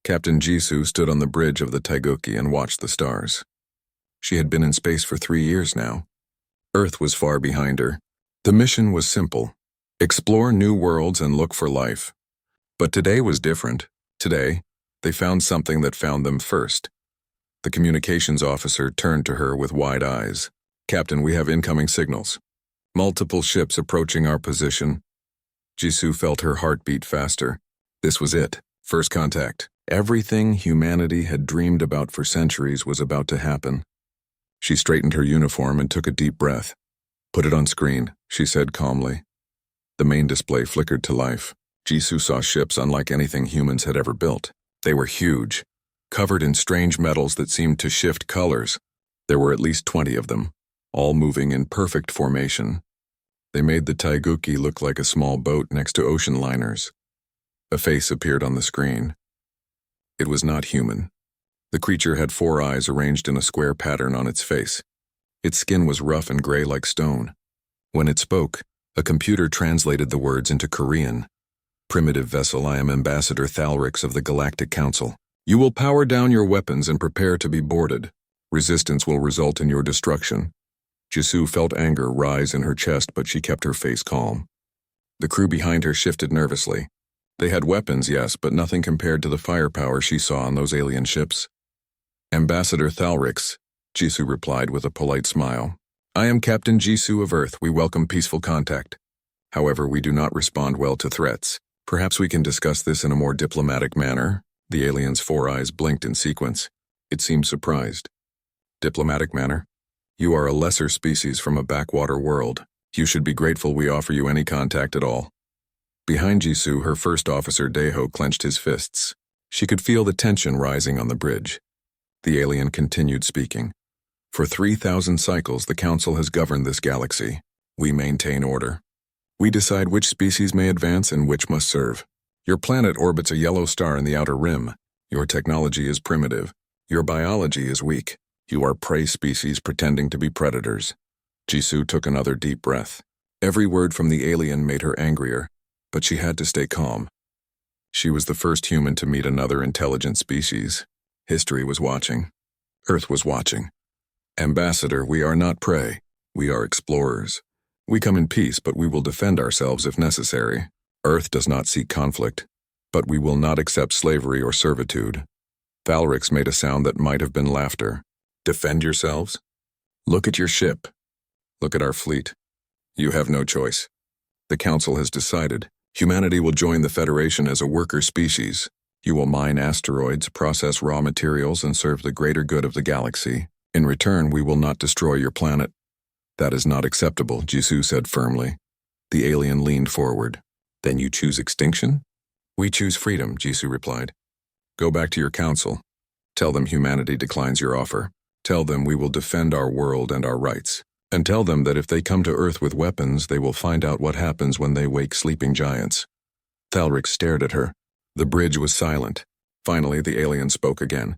Captain Jisoo stood on the bridge of the Taiguchi and watched the stars. She had been in space for 3 years now. Earth was far behind her. The mission was simple: explore new worlds and look for life. But today was different. Today, they found something that found them first. The communications officer turned to her with wide eyes. "Captain, we have incoming signals. Multiple ships approaching our position." Jisoo felt her heart beat faster. This was it. First contact. Everything humanity had dreamed about for centuries was about to happen. She straightened her uniform and took a deep breath. "Put it on screen," she said calmly. The main display flickered to life. Jisoo saw ships unlike anything humans had ever built. They were huge, covered in strange metals that seemed to shift colors. There were at least 20 of them, all moving in perfect formation. They made the Taiguchi look like a small boat next to ocean liners. A face appeared on the screen. It was not human. The creature had 4 eyes arranged in a square pattern on its face. Its skin was rough and gray like stone. When it spoke, a computer translated the words into Korean. "Primitive vessel, I am Ambassador Thalrix of the Galactic Council. You will power down your weapons and prepare to be boarded. Resistance will result in your destruction." Jisoo felt anger rise in her chest, but she kept her face calm. The crew behind her shifted nervously. They had weapons, yes, but nothing compared to the firepower she saw on those alien ships. "Ambassador Thalrix," Jisoo replied with a polite smile. "I am Captain Jisoo of Earth. We welcome peaceful contact. However, we do not respond well to threats. Perhaps we can discuss this in a more diplomatic manner." The alien's 4 eyes blinked in sequence. It seemed surprised. "Diplomatic manner? You are a lesser species from a backwater world. You should be grateful we offer you any contact at all." Behind Jisoo, her first officer Daeho clenched his fists. She could feel the tension rising on the bridge. The alien continued speaking. "For 3,000 cycles, the Council has governed this galaxy. We maintain order. We decide which species may advance and which must serve. Your planet orbits a yellow star in the outer rim. Your technology is primitive. Your biology is weak. You are prey species pretending to be predators." Jisoo took another deep breath. Every word from the alien made her angrier, but she had to stay calm. She was the first human to meet another intelligent species. History was watching. Earth was watching. "Ambassador, we are not prey. We are explorers. We come in peace, but we will defend ourselves if necessary. Earth does not seek conflict, but we will not accept slavery or servitude." Thalrix made a sound that might have been laughter. "Defend yourselves? Look at your ship. Look at our fleet. You have no choice. The Council has decided. Humanity will join the Federation as a worker species. You will mine asteroids, process raw materials, and serve the greater good of the galaxy. In return, we will not destroy your planet." "That is not acceptable," Jisoo said firmly. The alien leaned forward. "Then you choose extinction?" "We choose freedom," Jisoo replied. "Go back to your council. Tell them humanity declines your offer. Tell them we will defend our world and our rights. And tell them that if they come to Earth with weapons, they will find out what happens when they wake sleeping giants." Thalrix stared at her. The bridge was silent. Finally, the alien spoke again.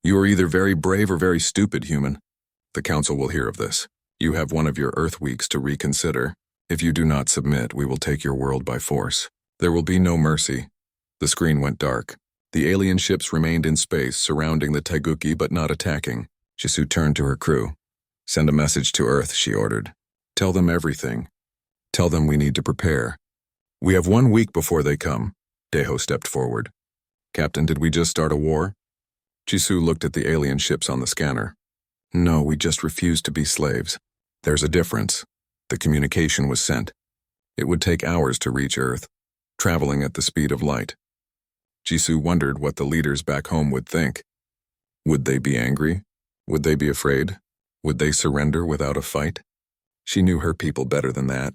"You are either very brave or very stupid, human. The Council will hear of this. You have one of your Earth weeks to reconsider. If you do not submit, we will take your world by force. There will be no mercy." The screen went dark. The alien ships remained in space, surrounding the Taiguchi but not attacking. Jisoo turned to her crew. "Send a message to Earth," she ordered. "Tell them everything. Tell them we need to prepare. We have 1 week before they come." Daeho stepped forward. "Captain, did we just start a war?" Jisoo looked at the alien ships on the scanner. "No, we just refused to be slaves. There's a difference." The communication was sent. It would take hours to reach Earth, traveling at the speed of light. Jisoo wondered what the leaders back home would think. Would they be angry? Would they be afraid? Would they surrender without a fight? She knew her people better than that.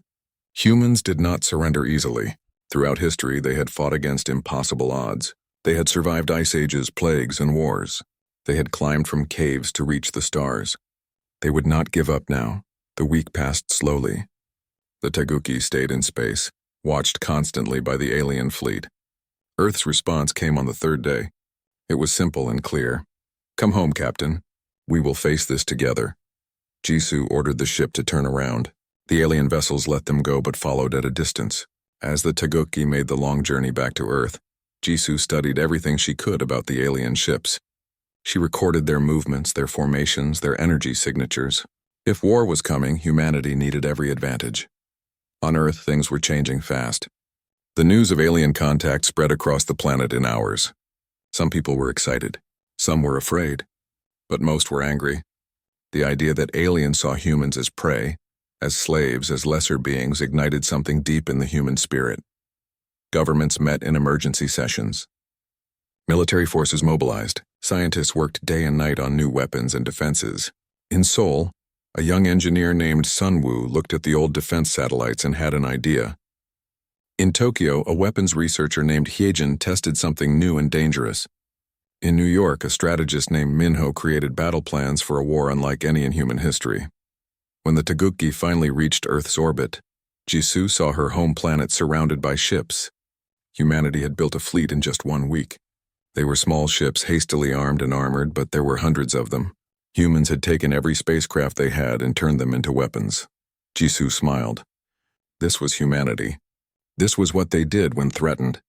Humans did not surrender easily. Throughout history, they had fought against impossible odds. They had survived ice ages, plagues, and wars. They had climbed from caves to reach the stars. They would not give up now. The week passed slowly. The Taiguchi stayed in space, watched constantly by the alien fleet. Earth's response came on the 3rd day. It was simple and clear. "Come home, Captain. We will face this together." Jisoo ordered the ship to turn around. The alien vessels let them go but followed at a distance. As the Taiguchi made the long journey back to Earth, Jisoo studied everything she could about the alien ships. She recorded their movements, their formations, their energy signatures. If war was coming, humanity needed every advantage. On Earth, things were changing fast. The news of alien contact spread across the planet in hours. Some people were excited. Some were afraid. But most were angry. The idea that aliens saw humans as prey, as slaves, as lesser beings ignited something deep in the human spirit. Governments met in emergency sessions. Military forces mobilized. Scientists worked day and night on new weapons and defenses. In Seoul, a young engineer named Sunwoo looked at the old defense satellites and had an idea. In Tokyo, a weapons researcher named Hyejin tested something new and dangerous. In New York, a strategist named Minho created battle plans for a war unlike any in human history. When the Taguchi finally reached Earth's orbit, Jisoo saw her home planet surrounded by ships. Humanity had built a fleet in just 1 week. They were small ships, hastily armed and armored, but there were hundreds of them. Humans had taken every spacecraft they had and turned them into weapons. Jisoo smiled. This was humanity. This was what they did when threatened.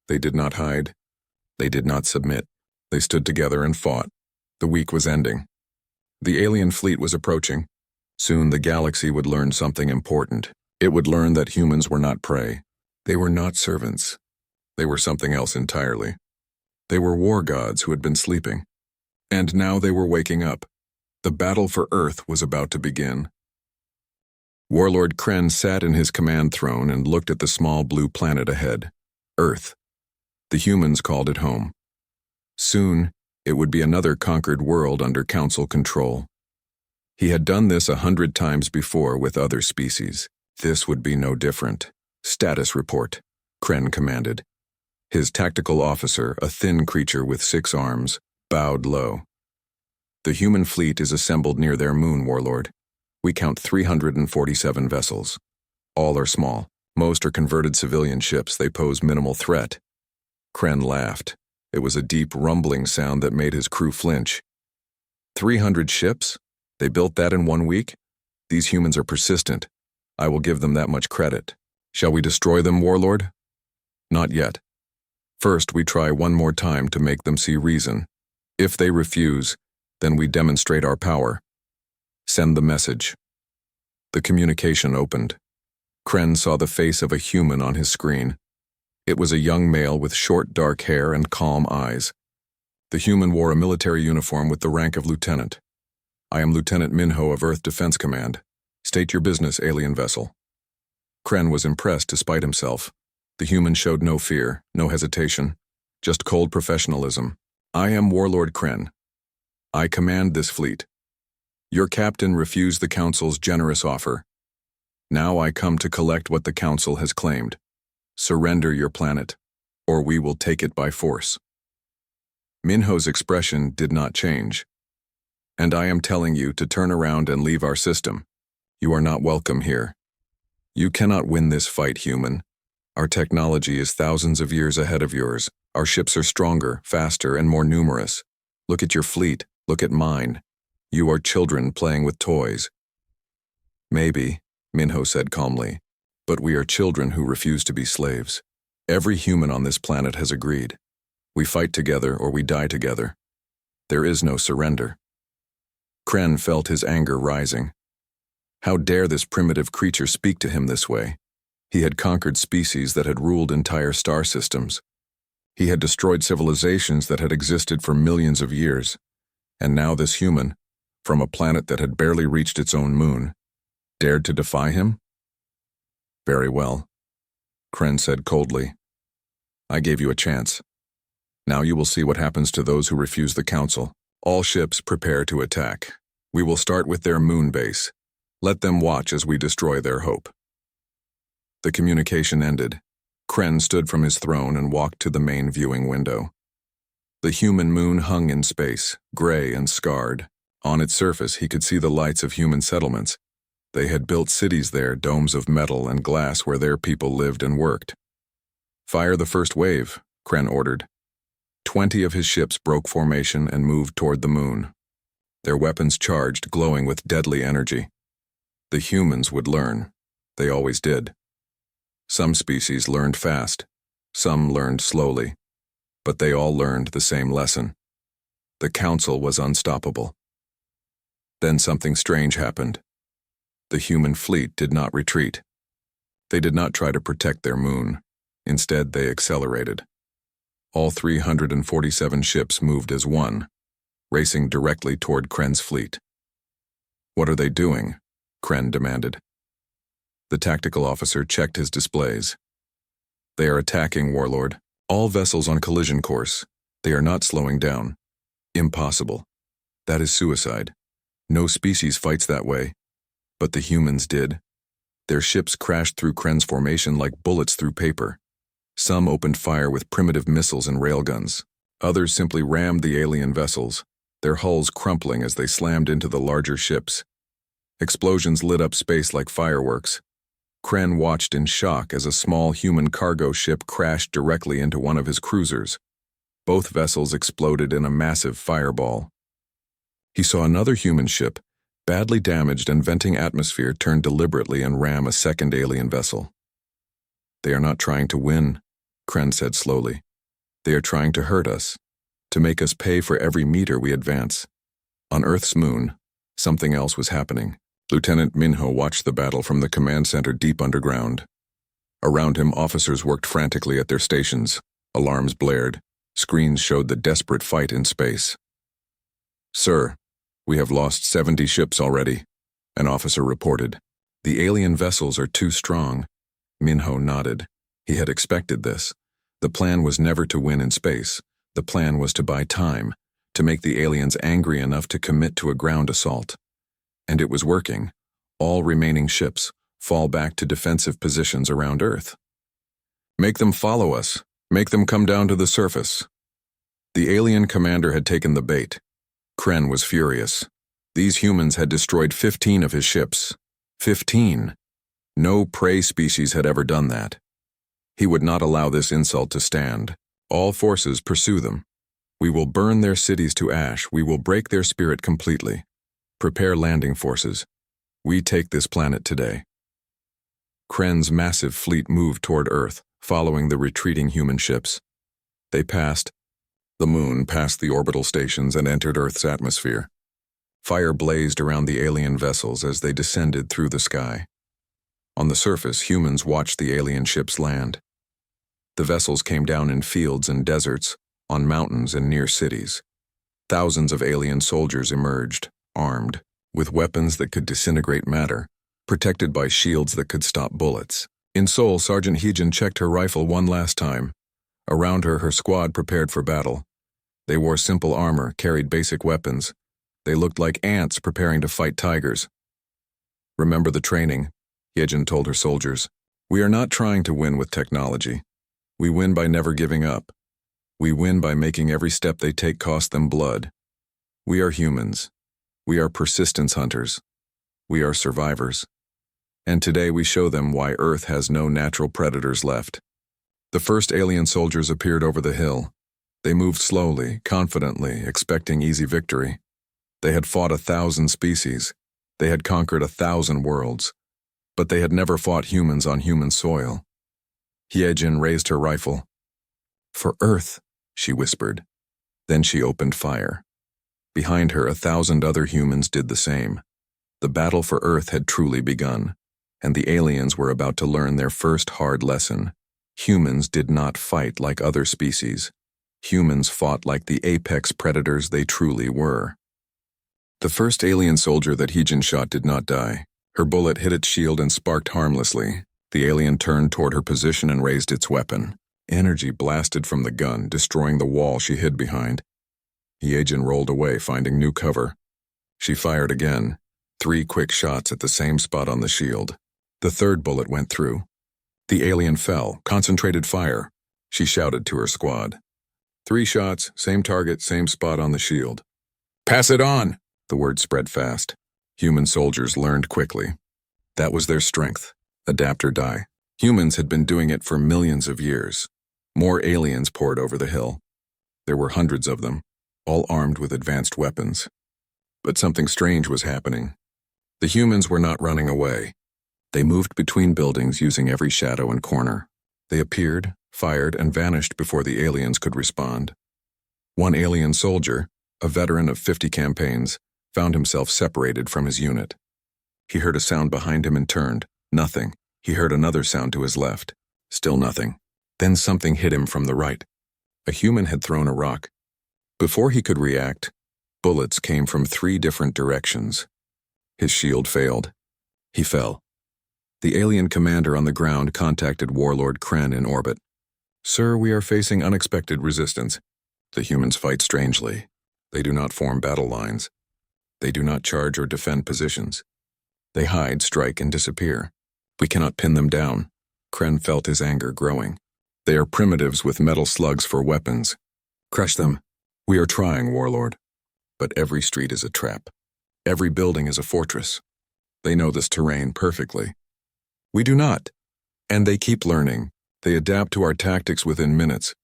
They did not hide. They did not submit. They stood together and fought. The week was ending. The alien fleet was approaching. Soon the galaxy would learn something important. It would learn that humans were not prey. They were not servants. They were something else entirely. They were war gods who had been sleeping. And now they were waking up. The battle for Earth was about to begin. Warlord Kren sat in his command throne and looked at the small blue planet ahead, Earth. The humans called it home. Soon, it would be another conquered world under council control. He had done this 100 times before with other species. This would be no different. Status report, Kren commanded. His tactical officer, a thin creature with 6 arms, bowed low. The human fleet is assembled near their moon, Warlord. We count 347 vessels. All are small. Most are converted civilian ships. They pose minimal threat. Kren laughed. It was a deep, rumbling sound that made his crew flinch. 300 ships? They built that in 1 week? These humans are persistent. I will give them that much credit. Shall we destroy them, Warlord? Not yet. First, we try one more time to make them see reason. If they refuse, then we demonstrate our power. Send the message. The communication opened. Kren saw the face of a human on his screen. It was a young male with short, dark hair and calm eyes. The human wore a military uniform with the rank of lieutenant. I am Lieutenant Minho of Earth Defense Command. State your business, alien vessel. Kren was impressed despite himself. The human showed no fear, no hesitation, just cold professionalism. I am Warlord Kren. I command this fleet. Your captain refused the council's generous offer. Now I come to collect what the council has claimed. Surrender your planet, or we will take it by force. Minho's expression did not change. And I am telling you to turn around and leave our system. You are not welcome here. You cannot win this fight, human. Our technology is thousands of years ahead of yours. Our ships are stronger, faster, and more numerous. Look at your fleet. Look at mine. You are children playing with toys. Maybe, Minho said calmly, but we are children who refuse to be slaves. Every human on this planet has agreed. We fight together or we die together. There is no surrender. Kren felt his anger rising. How dare this primitive creature speak to him this way? He had conquered species that had ruled entire star systems. He had destroyed civilizations that had existed for millions of years. And now this human, from a planet that had barely reached its own moon, dared to defy him? Very well, Kren said coldly. I gave you a chance. Now you will see what happens to those who refuse the council. All ships prepare to attack. We will start with their moon base. Let them watch as we destroy their hope. The communication ended. Kren stood from his throne and walked to the main viewing window. The human moon hung in space, gray and scarred. On its surface, he could see the lights of human settlements. They had built cities there, domes of metal and glass where their people lived and worked. Fire the first wave, Kren ordered. 20 of his ships broke formation and moved toward the moon. Their weapons charged, glowing with deadly energy. The humans would learn. They always did. Some species learned fast. Some learned slowly. but they all learned the same lesson. The Council was unstoppable. Then something strange happened. The human fleet did not retreat. They did not try to protect their moon. Instead, they accelerated. All 347 ships moved as one, racing directly toward Kren's fleet. "What are they doing?" Kren demanded. The tactical officer checked his displays. "They are attacking, Warlord. All vessels on collision course. They are not slowing down. Impossible. That is suicide. No species fights that way. But the humans did. Their ships crashed through Kren's formation like bullets through paper. Some opened fire with primitive missiles and railguns. Others simply rammed the alien vessels, their hulls crumpling as they slammed into the larger ships. Explosions lit up space like fireworks. Kren watched in shock as a small human cargo ship crashed directly into one of his cruisers. Both vessels exploded in a massive fireball. He saw another human ship, badly damaged and venting atmosphere, turn deliberately and ram a second alien vessel. "They are not trying to win," Kren said slowly. "They are trying to hurt us, to make us pay for every meter we advance." On Earth's moon, something else was happening. Lieutenant Minho watched the battle from the command center deep underground. Around him, officers worked frantically at their stations. Alarms blared. Screens showed the desperate fight in space. "Sir, we have lost 70 ships already," an officer reported. "The alien vessels are too strong." Minho nodded. He had expected this. The plan was never to win in space. The plan was to buy time, to make the aliens angry enough to commit to a ground assault. And it was working. All remaining ships fall back to defensive positions around Earth. "Make them follow us. Make them come down to the surface." The alien commander had taken the bait. Kren was furious. These humans had destroyed 15 of his ships. 15. No prey species had ever done that. He would not allow this insult to stand. "All forces pursue them. We will burn their cities to ash. We will break their spirit completely. Prepare landing forces. We take this planet today." Kren's massive fleet moved toward Earth, following the retreating human ships. They passed the moon, past the orbital stations, and entered Earth's atmosphere. Fire blazed around the alien vessels as they descended through the sky. On the surface, humans watched the alien ships land. The vessels came down in fields and deserts, on mountains and near cities. Thousands of alien soldiers emerged, armed, with weapons that could disintegrate matter, protected by shields that could stop bullets. In Seoul, Sergeant Heejin checked her rifle one last time. Around her, her squad prepared for battle. They wore simple armor, carried basic weapons. They looked like ants preparing to fight tigers. "Remember the training," Heejin told her soldiers. "We are not trying to win with technology. We win by never giving up. We win by making every step they take cost them blood. We are humans. We are persistence hunters. We are survivors. And today we show them why Earth has no natural predators left." The first alien soldiers appeared over the hill. They moved slowly, confidently, expecting easy victory. They had fought 1,000 species. They had conquered 1,000 worlds. But they had never fought humans on human soil. Hyejin raised her rifle. "For Earth," she whispered. Then she opened fire. Behind her, 1,000 other humans did the same. The battle for Earth had truly begun, and the aliens were about to learn their first hard lesson. Humans did not fight like other species. Humans fought like the apex predators they truly were. The first alien soldier that Heejin shot did not die. Her bullet hit its shield and sparked harmlessly. The alien turned toward her position and raised its weapon. Energy blasted from the gun, destroying the wall she hid behind. Hyejin rolled away, finding new cover. She fired again, 3 quick shots at the same spot on the shield. The third bullet went through. The alien fell, concentrated fire. She shouted to her squad. 3 shots, same target, same spot on the shield. "Pass it on!" The word spread fast. Human soldiers learned quickly. That was their strength. Adapt or die. Humans had been doing it for millions of years. More aliens poured over the hill. There were hundreds of them, all armed with advanced weapons. But something strange was happening. The humans were not running away. They moved between buildings using every shadow and corner. They appeared, fired, and vanished before the aliens could respond. One alien soldier, a veteran of 50 campaigns, found himself separated from his unit. He heard a sound behind him and turned. Nothing. He heard another sound to his left. Still nothing. Then something hit him from the right. A human had thrown a rock. Before he could react, bullets came from 3 different directions. His shield failed. He fell. The alien commander on the ground contacted Warlord Kren in orbit. "Sir, we are facing unexpected resistance." The humans fight strangely. They do not form battle lines. They do not charge or defend positions. They hide, strike, and disappear. We cannot pin them down. Kren felt his anger growing. They are primitives with metal slugs for weapons. Crush them. We are trying, Warlord. But every street is a trap. Every building is a fortress. They know this terrain perfectly. We do not. And they keep learning. They adapt to our tactics within minutes.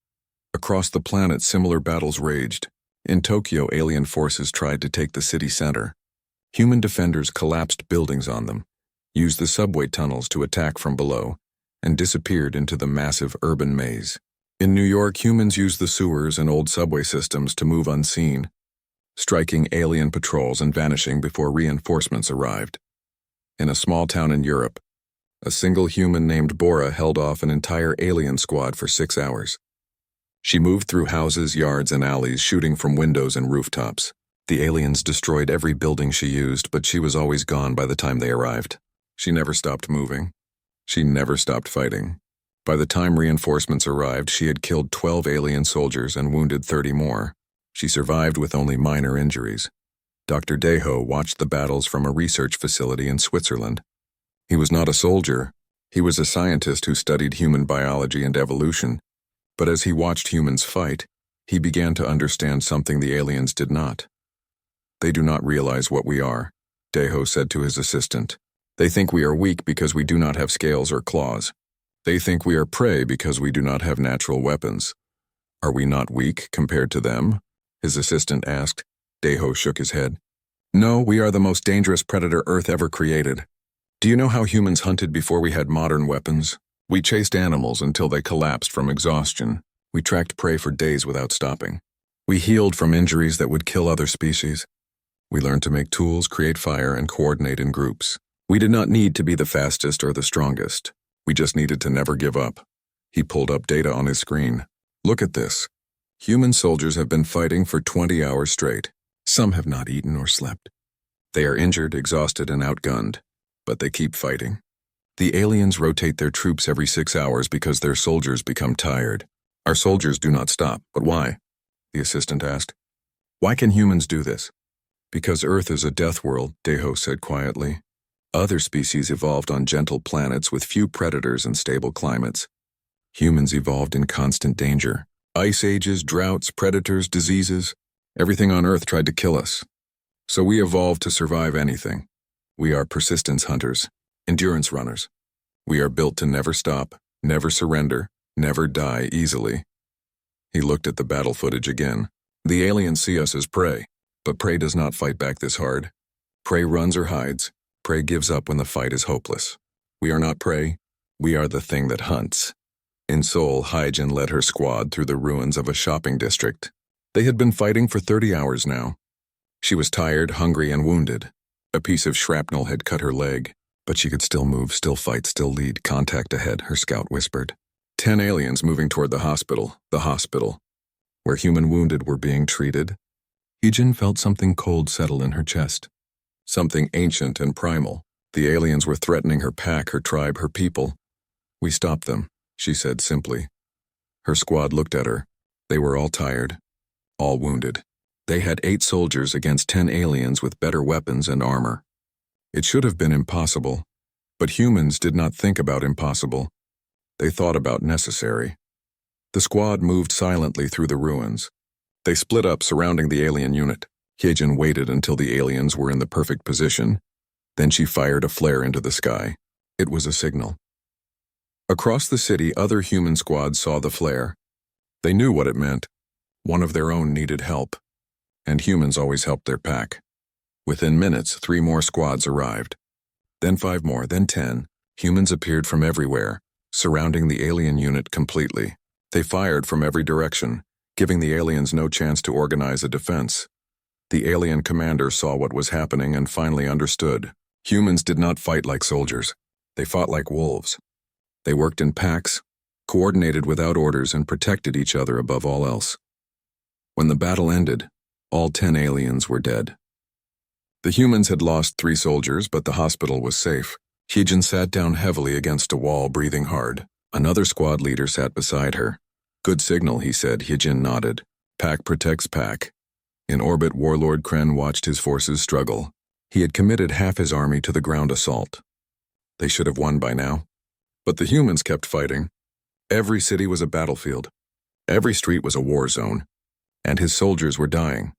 Across the planet, similar battles raged. In Tokyo, alien forces tried to take the city center. Human defenders collapsed buildings on them, used the subway tunnels to attack from below, and disappeared into the massive urban maze. In New York, humans used the sewers and old subway systems to move unseen, striking alien patrols and vanishing before reinforcements arrived. In a small town in Europe, a single human named Bora held off an entire alien squad for 6 hours. She moved through houses, yards, and alleys, shooting from windows and rooftops. The aliens destroyed every building she used, but she was always gone by the time they arrived. She never stopped moving. She never stopped fighting. By the time reinforcements arrived, she had killed 12 alien soldiers and wounded 30 more. She survived with only minor injuries. Dr. Deho watched the battles from a research facility in Switzerland. He was not a soldier. He was a scientist who studied human biology and evolution. But as he watched humans fight, he began to understand something the aliens did not. "They do not realize what we are," Deho said to his assistant. "They think we are weak because we do not have scales or claws. They think we are prey because we do not have natural weapons. Are we not weak compared to them?" his assistant asked. Deho shook his head. "No, we are the most dangerous predator Earth ever created. Do you know how humans hunted before we had modern weapons? We chased animals until they collapsed from exhaustion. We tracked prey for days without stopping. We healed from injuries that would kill other species. We learned to make tools, create fire, and coordinate in groups. We did not need to be the fastest or the strongest. We just needed to never give up." He pulled up data on his screen. "Look at this. Human soldiers have been fighting for 20 hours straight. Some have not eaten or slept. They are injured, exhausted, and outgunned, but they keep fighting. The aliens rotate their troops every 6 hours because their soldiers become tired. Our soldiers do not stop, but why?" the assistant asked. "Why can humans do this?" "Because Earth is a death world," Deho said quietly. "Other species evolved on gentle planets with few predators and stable climates. Humans evolved in constant danger. Ice ages, droughts, predators, diseases. Everything on Earth tried to kill us. So we evolved to survive anything. We are persistence hunters, endurance runners. We are built to never stop, never surrender, never die easily." He looked at the battle footage again. "The aliens see us as prey, but prey does not fight back this hard. Prey runs or hides. Prey gives up when the fight is hopeless. We are not prey. We are the thing that hunts." In Seoul, Haijin led her squad through the ruins of a shopping district. They had been fighting for 30 hours now. She was tired, hungry, and wounded. A piece of shrapnel had cut her leg, but she could still move, still fight, still lead. "Contact ahead," her scout whispered. 10 aliens moving toward the hospital, where human wounded were being treated. Haijin felt something cold settle in her chest. Something ancient and primal. The aliens were threatening her pack, her tribe, her people. "We stopped them," she said simply. Her squad looked at her. They were all tired, all wounded. They had 8 soldiers against 10 aliens with better weapons and armor. It should have been impossible, but humans did not think about impossible. They thought about necessary. The squad moved silently through the ruins. They split up, surrounding the alien unit. Haijin waited until the aliens were in the perfect position. Then she fired a flare into the sky. It was a signal. Across the city, other human squads saw the flare. They knew what it meant. One of their own needed help. And humans always helped their pack. Within minutes, 3 more squads arrived. Then 5 more, then 10. Humans appeared from everywhere, surrounding the alien unit completely. They fired from every direction, giving the aliens no chance to organize a defense. The alien commander saw what was happening and finally understood. Humans did not fight like soldiers. They fought like wolves. They worked in packs, coordinated without orders, and protected each other above all else. When the battle ended, all 10 aliens were dead. The humans had lost 3 soldiers, but the hospital was safe. Hyejin sat down heavily against a wall, breathing hard. Another squad leader sat beside her. "Good signal," he said. Hyejin nodded. "Pack protects pack." In orbit, Warlord Kren watched his forces struggle. He had committed half his army to the ground assault. They should have won by now. But the humans kept fighting. Every city was a battlefield. Every street was a war zone. And his soldiers were dying.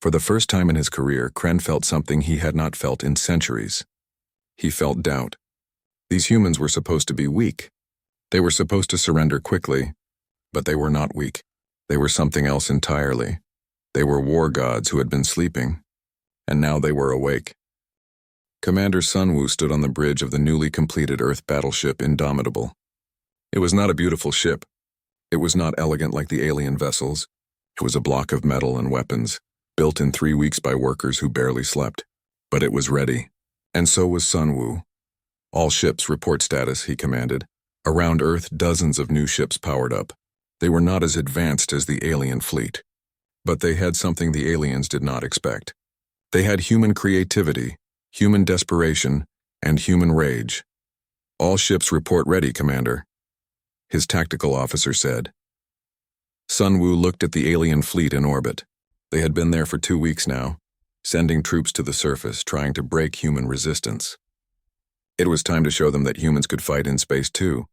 For the first time in his career, Kren felt something he had not felt in centuries. He felt doubt. These humans were supposed to be weak. They were supposed to surrender quickly, but they were not weak. They were something else entirely. They were war gods who had been sleeping, and now they were awake. Commander Sunwoo stood on the bridge of the newly completed Earth battleship Indomitable. It was not a beautiful ship. It was not elegant like the alien vessels. It was a block of metal and weapons, built in 3 weeks by workers who barely slept. But it was ready, and so was Sunwoo. "All ships report status," he commanded. Around Earth, dozens of new ships powered up. They were not as advanced as the alien fleet, but they had something the aliens did not expect. They had human creativity, human desperation, and human rage. "All ships report ready, Commander," his tactical officer said. Sunwoo looked at the alien fleet in orbit. They had been there for 2 weeks now, sending troops to the surface, trying to break human resistance. It was time to show them that humans could fight in space too.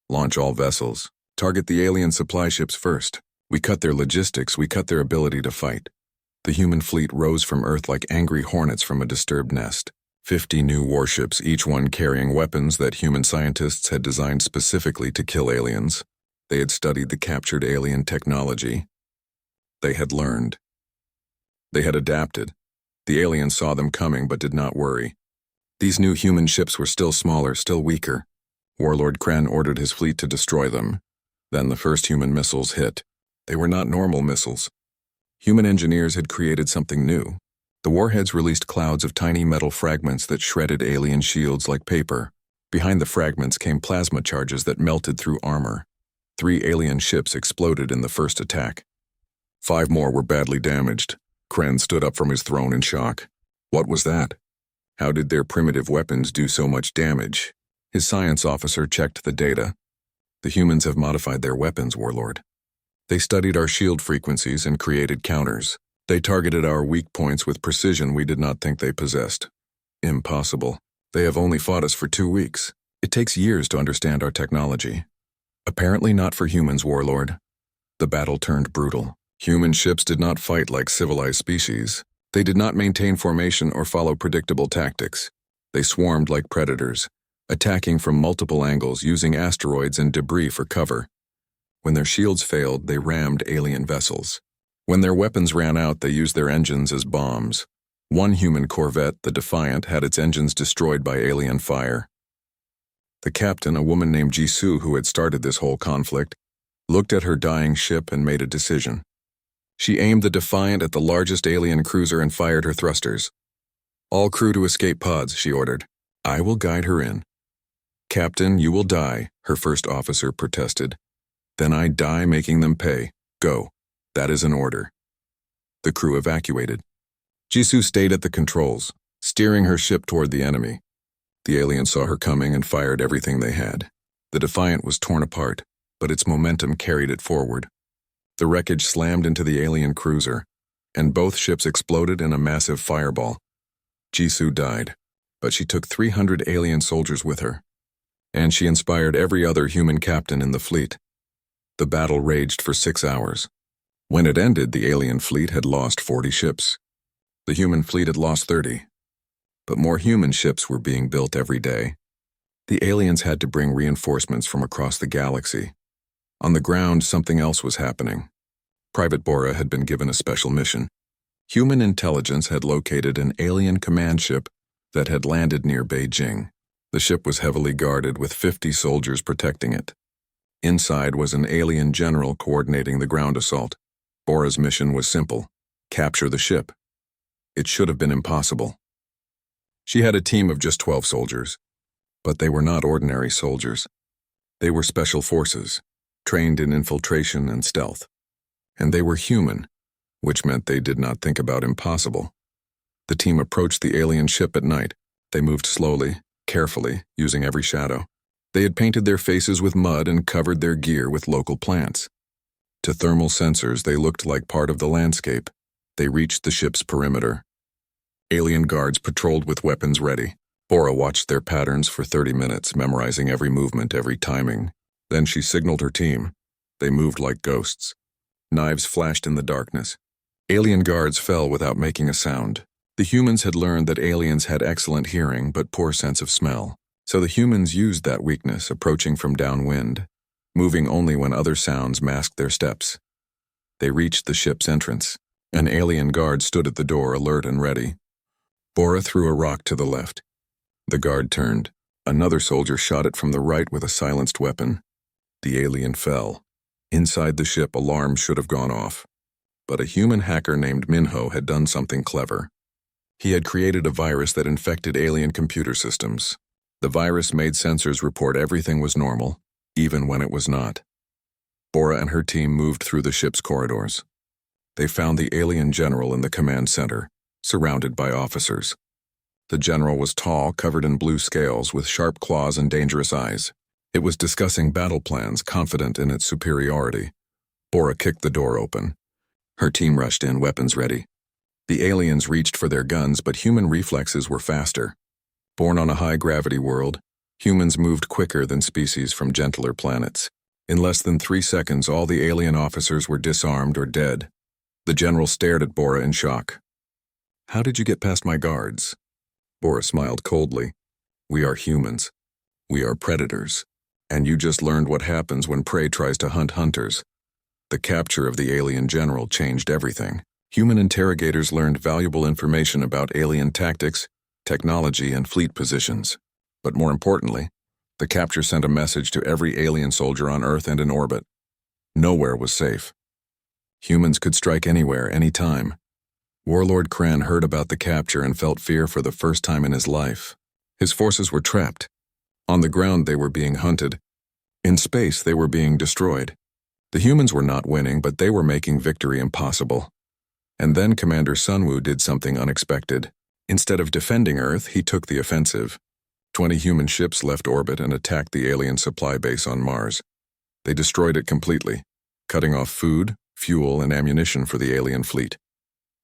Launch all vessels. Target the alien supply ships first. We cut their logistics, we cut their ability to fight. The human fleet rose from Earth like angry hornets from a disturbed nest. 50 new warships, each one carrying weapons that human scientists had designed specifically to kill aliens. They had studied the captured alien technology. They had learned. They had adapted. The aliens saw them coming but did not worry. These new human ships were still smaller, still weaker. Warlord Kren ordered his fleet to destroy them. Then the first human missiles hit. They were not normal missiles. Human engineers had created something new. The warheads released clouds of tiny metal fragments that shredded alien shields like paper. Behind the fragments came plasma charges that melted through armor. 3 alien ships exploded in the first attack. 5 more were badly damaged. Kren stood up from his throne in shock. What was that? How did their primitive weapons do so much damage? His science officer checked the data. The humans have modified their weapons, Warlord. They studied our shield frequencies and created counters. They targeted our weak points with precision we did not think they possessed. Impossible. They have only fought us for 2 weeks. It takes years to understand our technology. Apparently not for humans, Warlord. The battle turned brutal. Human ships did not fight like civilized species. They did not maintain formation or follow predictable tactics. They swarmed like predators, attacking from multiple angles using asteroids and debris for cover. When their shields failed, they rammed alien vessels. When their weapons ran out, they used their engines as bombs. One human corvette, the Defiant, had its engines destroyed by alien fire. The captain, a woman named Jisoo who had started this whole conflict, looked at her dying ship and made a decision. She aimed the Defiant at the largest alien cruiser and fired her thrusters. "All crew to escape pods," she ordered. "I will guide her in." "Captain, you will die," her first officer protested. "Then I die making them pay. Go. That is an order." The crew evacuated. Jisoo stayed at the controls, steering her ship toward the enemy. The aliens saw her coming and fired everything they had. The Defiant was torn apart, but its momentum carried it forward. The wreckage slammed into the alien cruiser, and both ships exploded in a massive fireball. Jisoo died, but she took 300 alien soldiers with her, and she inspired every other human captain in the fleet. The battle raged for 6 hours. When it ended, the alien fleet had lost 40 ships. The human fleet had lost 30. But more human ships were being built every day. The aliens had to bring reinforcements from across the galaxy. On the ground, something else was happening. Private Bora had been given a special mission. Human intelligence had located an alien command ship that had landed near Beijing. The ship was heavily guarded with 50 soldiers protecting it. Inside was an alien general coordinating the ground assault. Bora's mission was simple: capture the ship. It should have been impossible. She had a team of just 12 soldiers, but they were not ordinary soldiers. They were special forces, trained in infiltration and stealth. And they were human, which meant they did not think about impossible. The team approached the alien ship at night. They moved slowly, carefully, using every shadow. They had painted their faces with mud and covered their gear with local plants. To thermal sensors, they looked like part of the landscape. They reached the ship's perimeter. Alien guards patrolled with weapons ready. Bora watched their patterns for 30 minutes, memorizing every movement, every timing. Then she signaled her team. They moved like ghosts. Knives flashed in the darkness. Alien guards fell without making a sound. The humans had learned that aliens had excellent hearing but poor sense of smell. So the humans used that weakness, approaching from downwind, moving only when other sounds masked their steps. They reached the ship's entrance. An alien guard stood at the door, alert and ready. Bora threw a rock to the left. The guard turned. Another soldier shot it from the right with a silenced weapon. The alien fell. Inside the ship, alarms should have gone off. But a human hacker named Minho had done something clever. He had created a virus that infected alien computer systems. The virus made sensors report everything was normal, even when it was not. Bora and her team moved through the ship's corridors. They found the alien general in the command center, surrounded by officers. The general was tall, covered in blue scales, with sharp claws and dangerous eyes. It was discussing battle plans, confident in its superiority. Bora kicked the door open. Her team rushed in, weapons ready. The aliens reached for their guns, but human reflexes were faster. Born on a high-gravity world, humans moved quicker than species from gentler planets. In less than 3 seconds, all the alien officers were disarmed or dead. The general stared at Bora in shock. "How did you get past my guards?" Bora smiled coldly. "We are humans. We are predators. And you just learned what happens when prey tries to hunt hunters." The capture of the alien general changed everything. Human interrogators learned valuable information about alien tactics, technology, and fleet positions. But more importantly, the capture sent a message to every alien soldier on Earth and in orbit. Nowhere was safe. Humans could strike anywhere, anytime. Warlord Kran heard about the capture and felt fear for the first time in his life. His forces were trapped. On the ground, they were being hunted. In space, they were being destroyed. The humans were not winning, but they were making victory impossible. And then Commander Sunwoo did something unexpected. Instead of defending Earth, he took the offensive. 20 human ships left orbit and attacked the alien supply base on Mars. They destroyed it completely, cutting off food, fuel, and ammunition for the alien fleet.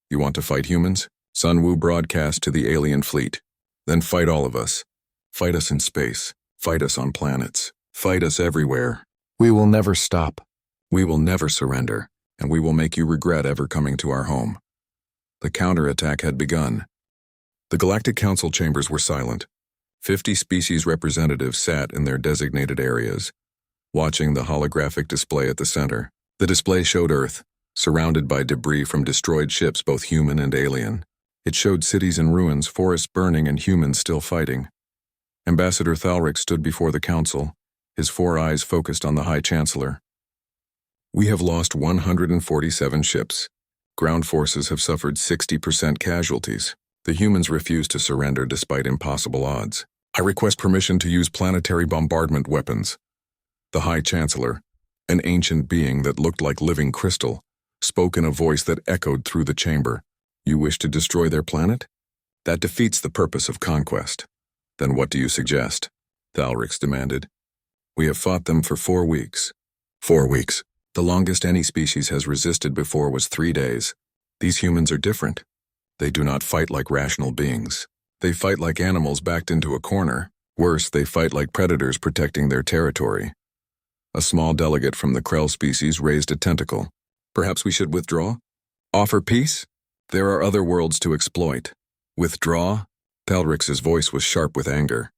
"You want to fight humans?" Sunwoo broadcast to the alien fleet. "Then fight all of us. Fight us in space. Fight us on planets. Fight us everywhere. We will never stop. We will never surrender, and we will make you regret ever coming to our home." The counterattack had begun. The Galactic Council chambers were silent. 50 species representatives sat in their designated areas, watching the holographic display at the center. The display showed Earth, surrounded by debris from destroyed ships, both human and alien. It showed cities in ruins, forests burning, and humans still fighting. Ambassador Thalric stood before the council, his 4 eyes focused on the High Chancellor. "We have lost 147 ships. Ground forces have suffered 60% casualties. The humans refuse to surrender despite impossible odds. I request permission to use planetary bombardment weapons." The High Chancellor, an ancient being that looked like living crystal, spoke in a voice that echoed through the chamber. "You wish to destroy their planet? That defeats the purpose of conquest. Then what do you suggest?" Thalrix demanded. "We have fought them for 4 weeks. 4 weeks. The longest any species has resisted before was 3 days. These humans are different. They do not fight like rational beings. They fight like animals backed into a corner. Worse, they fight like predators protecting their territory." A small delegate from the Krell species raised a tentacle. "Perhaps we should withdraw? Offer peace? There are other worlds to exploit. Withdraw?" Thalrix's voice was sharp with anger.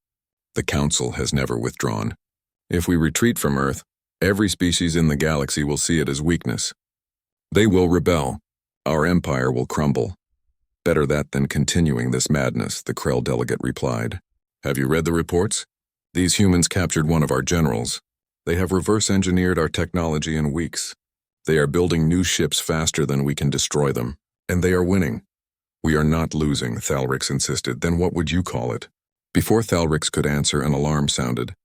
"The Council has never withdrawn. If we retreat from Earth, every species in the galaxy will see it as weakness. They will rebel. Our empire will crumble. Better that than continuing this madness," the Krell delegate replied. "Have you read the reports? These humans captured one of our generals. They have reverse-engineered our technology in weeks. They are building new ships faster than we can destroy them. And they are winning. We are not losing, Thalrix insisted. Then what would you call it? Before Thalrix could answer, an alarm sounded.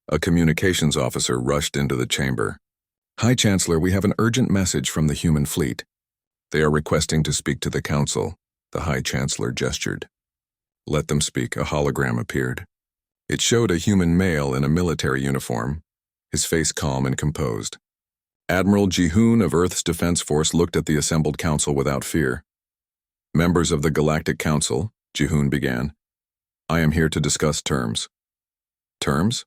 A communications officer rushed into the chamber. High Chancellor, we have an urgent message from the human fleet. They are requesting to speak to the Council. The High Chancellor gestured. Let them speak. A hologram appeared. It showed a human male in a military uniform, his face calm and composed. Admiral Jihoon of Earth's Defense Force looked at the assembled council without fear. Members of the Galactic Council, Jihoon began. I am here to discuss terms. Terms?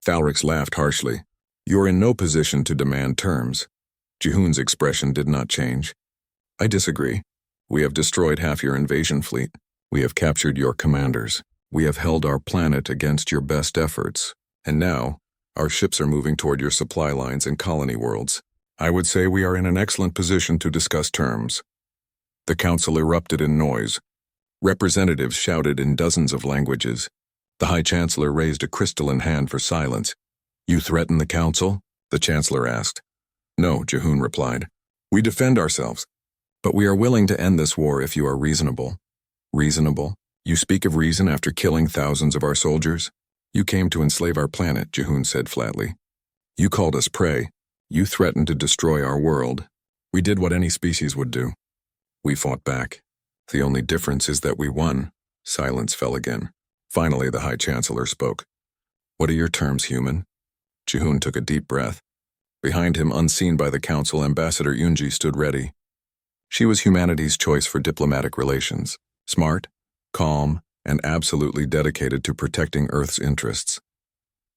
Thalrix laughed harshly. You're in no position to demand terms. Jihoon's expression did not change. I disagree. We have destroyed half your invasion fleet. We have captured your commanders. We have held our planet against your best efforts. And now, our ships are moving toward your supply lines and colony worlds. I would say we are in an excellent position to discuss terms. The council erupted in noise. Representatives shouted in dozens of languages. The High Chancellor raised a crystalline hand for silence. You threaten the council? The Chancellor asked. No, Jihoon replied. We defend ourselves. But we are willing to end this war if you are reasonable. Reasonable? You speak of reason after killing thousands of our soldiers? You came to enslave our planet, Jihoon said flatly. You called us prey. You threatened to destroy our world. We did what any species would do. We fought back. The only difference is that we won. Silence fell again. Finally, the High Chancellor spoke. What are your terms, human? Jihoon took a deep breath. Behind him, unseen by the council, Ambassador Yunji stood ready. She was humanity's choice for diplomatic relations. Smart, calm, and absolutely dedicated to protecting Earth's interests.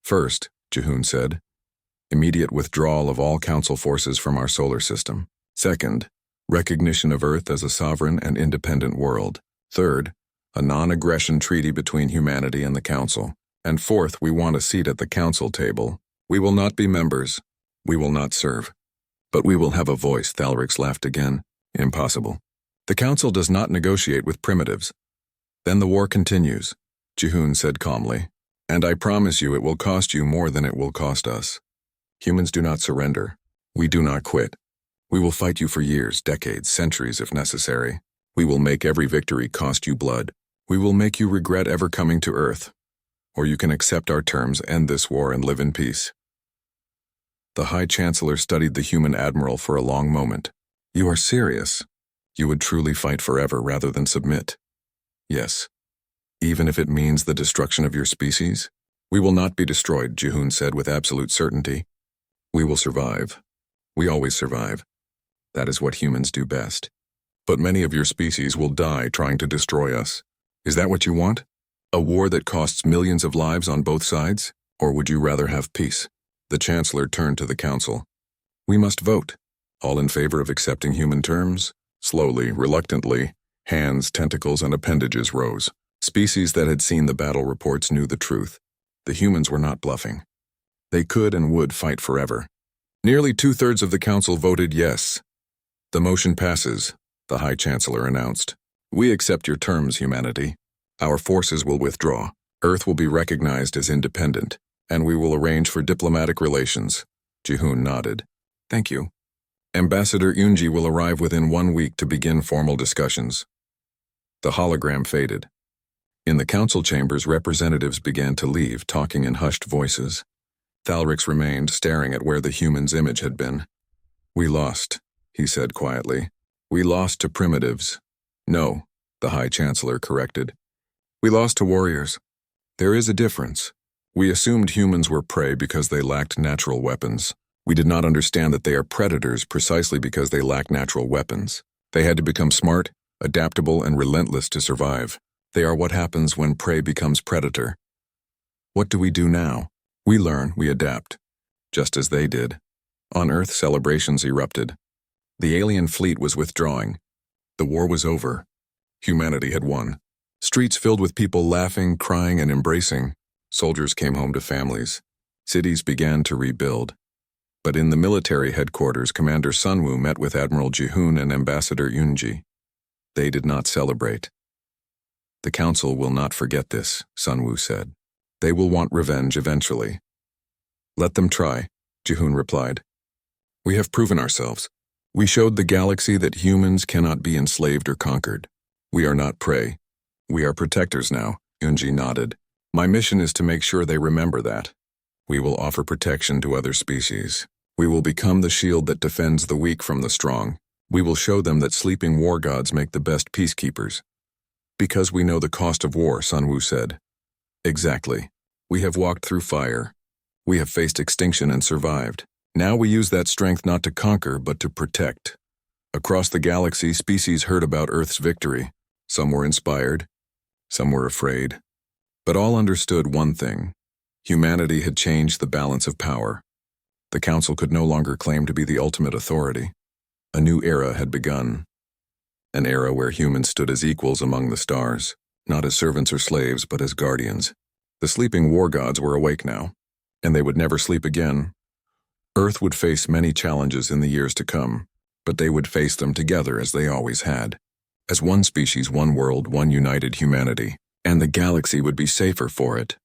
First, Jihoon said, immediate withdrawal of all council forces from our solar system. Second, recognition of Earth as a sovereign and independent world. Third, a non-aggression treaty between humanity and the council. And fourth, we want a seat at the council table. We will not be members. We will not serve. But we will have a voice, Thalrix laughed again. Impossible. The council does not negotiate with primitives. Then the war continues, Jihoon said calmly. And I promise you it will cost you more than it will cost us. Humans do not surrender. We do not quit. We will fight you for years, decades, centuries if necessary. We will make every victory cost you blood. We will make you regret ever coming to Earth. Or you can accept our terms, end this war, and live in peace. The High Chancellor studied the human admiral for a long moment. You are serious. You would truly fight forever rather than submit. Yes. Even if it means the destruction of your species? We will not be destroyed, Jihoon said with absolute certainty. We will survive. We always survive. That is what humans do best. But many of your species will die trying to destroy us. Is that what you want? A war that costs millions of lives on both sides? Or would you rather have peace? The Chancellor turned to the Council. We must vote. All in favor of accepting human terms? Slowly, reluctantly, hands, tentacles, and appendages rose. Species that had seen the battle reports knew the truth. The humans were not bluffing. They could and would fight forever. Nearly 2/3 of the Council voted yes. The motion passes, the High Chancellor announced. We accept your terms, humanity. Our forces will withdraw. Earth will be recognized as independent, and we will arrange for diplomatic relations. Jihoon nodded. Thank you. Ambassador Yunji will arrive within 1 week to begin formal discussions. The hologram faded. In the council chambers, representatives began to leave, talking in hushed voices. Thalrix remained, staring at where the human's image had been. We lost, he said quietly. We lost to primitives. No, the High Chancellor corrected. We lost to warriors. There is a difference. We assumed humans were prey because they lacked natural weapons. We did not understand that they are predators precisely because they lack natural weapons. They had to become smart, adaptable, and relentless to survive. They are what happens when prey becomes predator. What do we do now? We learn, we adapt, just as they did. On Earth, celebrations erupted. The alien fleet was withdrawing. The war was over. Humanity had won. Streets filled with people laughing, crying, and embracing. Soldiers came home to families. Cities began to rebuild. But in the military headquarters, Commander Sunwoo met with Admiral Jihoon and Ambassador Yunji. They did not celebrate. The Council will not forget this, Sunwoo said. They will want revenge eventually. Let them try, Jihun replied. We have proven ourselves. We showed the galaxy that humans cannot be enslaved or conquered. We are not prey. We are protectors now, Yunji nodded. My mission is to make sure they remember that. We will offer protection to other species. We will become the shield that defends the weak from the strong. We will show them that sleeping war gods make the best peacekeepers. Because we know the cost of war, Sun Wu said. Exactly. We have walked through fire. We have faced extinction and survived. Now we use that strength not to conquer, but to protect. Across the galaxy, species heard about Earth's victory. Some were inspired, some were afraid. But all understood one thing. Humanity had changed the balance of power. The Council could no longer claim to be the ultimate authority. A new era had begun. An era where humans stood as equals among the stars, not as servants or slaves, but as guardians. The sleeping war gods were awake now, and they would never sleep again. Earth would face many challenges in the years to come, but they would face them together as they always had. As one species, one world, one united humanity, and the galaxy would be safer for it.